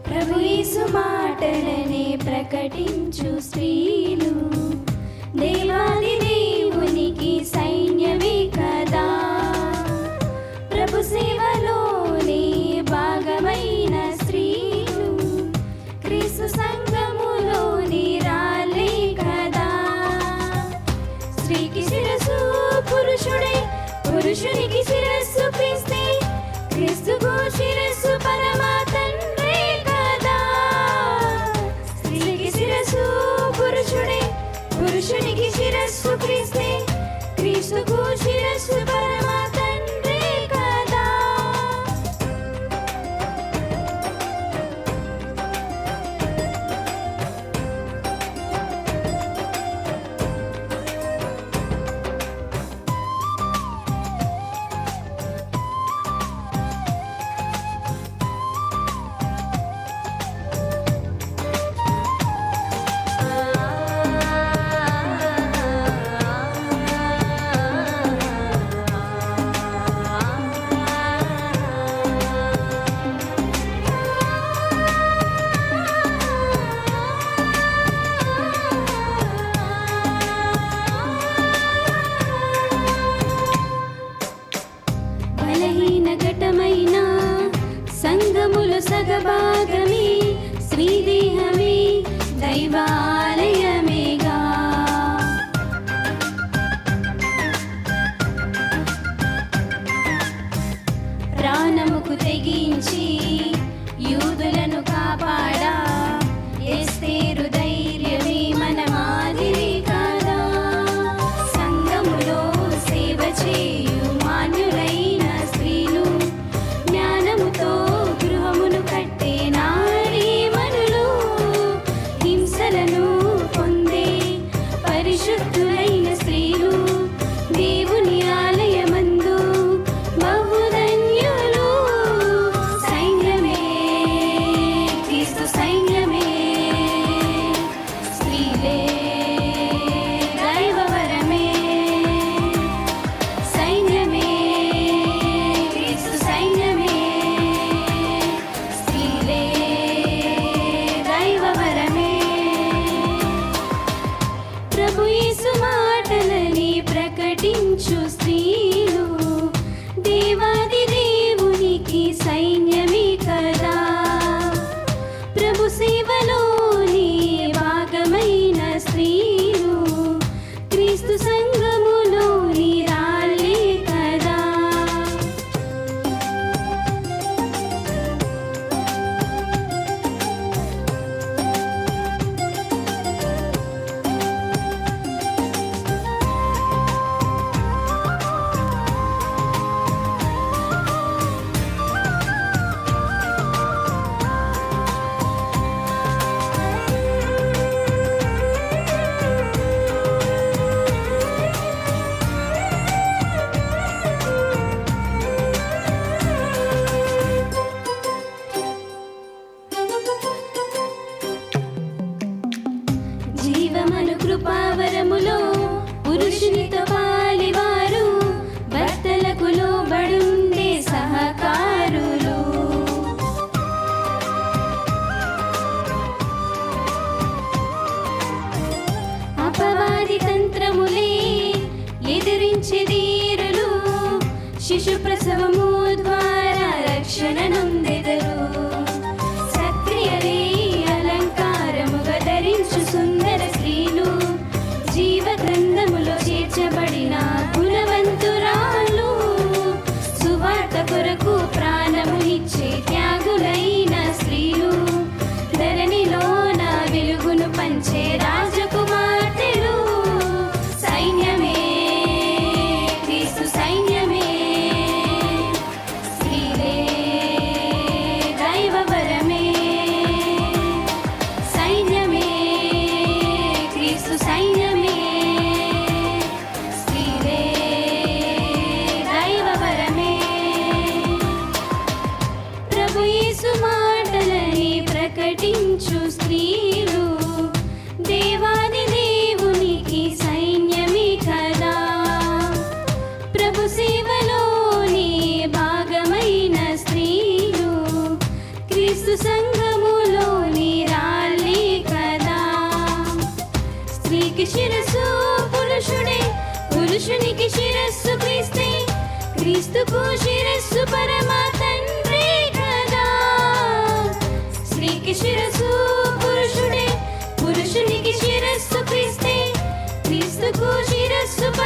ప్రభు యేసు మాటలనే ప్రకటించు స్త్రీలు దేవాది దేవునికి సైన్యమే కదా. ప్రభు సేవలోనే భాగమైన స్త్రీలు క్రీస్తు సంఘములోని రాలే కదా. స్త్రీకి శిరస్సు పురుషుడే, పురుషునికి శిరస్సు క్రీస్తే, క్రీస్తుకు శిరస్సు పరమా తండ్రే కదా. స్త్రీకి శిరస్సు పురుషుడే, పురుషునికి శిరస్సు క్రీస్తే, క్రీస్తుకు శిరస్సు పరమా తండ్రే కదా. బలహీన ఘటమైన సంఘములు సగభాగమే శ్రీదేహమే దైవాలయమేగా. ప్రాణముకు తెగించి యూదులను కాపాడా ఎస్తేరు ధైర్యమే మన మాదిరి కాదా. సంఘములో సేవ చేయు మాన్యులైన స్త్రీలు జ్ఞానముతో గృహమును కట్టే నారీమణులు హింసలను పొందే పరిశుద్ధులైన స్త్రీలు దేవుని ఆలయమందు బహుధన్యులు. సైన్యమే క్రీస్తు సైన్యమే, స్త్రీలే దైవవరమే. సైన్యమే క్రీస్తు సైన్యమే, స్త్రీలే దైవవరమే. ప్రభు యేసు మాటలని ప్రకటించు స్త్రీలు దేవాది దేవునికి సైన్యమే కదా. ప్రభు సేవలోని భాగమైన స్త్రీలు క్రీస్తు సంఘములోని రాలే కదా. జీవమను కృపావరములో పురుషునితో పాలివారు భర్తలకు లోబడుండే సహకారులు. అపవాది తంత్రములే ఎదిరించే ధీరులు శిశు ప్రసవము ద్వారా రక్షణ నొందెదరు. సత్క్రియలే అలంకారముగా ధరించు సుందర స్త్రీలు జీవ గ్రంథములో చేర్చబడిన గుణవంతురాలు. సువార్త కొరకు ప్రాణము ఇచ్చే త్యాగులైన స్త్రీలు ధరణిలోన వెలుగును పంచే రాజకుమార్తెలు. సైన్యమే క్రీస్తు సైన్యమే, స్త్రీలే క్రీస్తుకు శిరస్సు పరమ తండ్రి కదా. స్త్రీకి శిరస్సు పురుషుడే, పురుషునికి శిరస్సు క్రీస్తే, క్రీస్తుకు శిరస్సు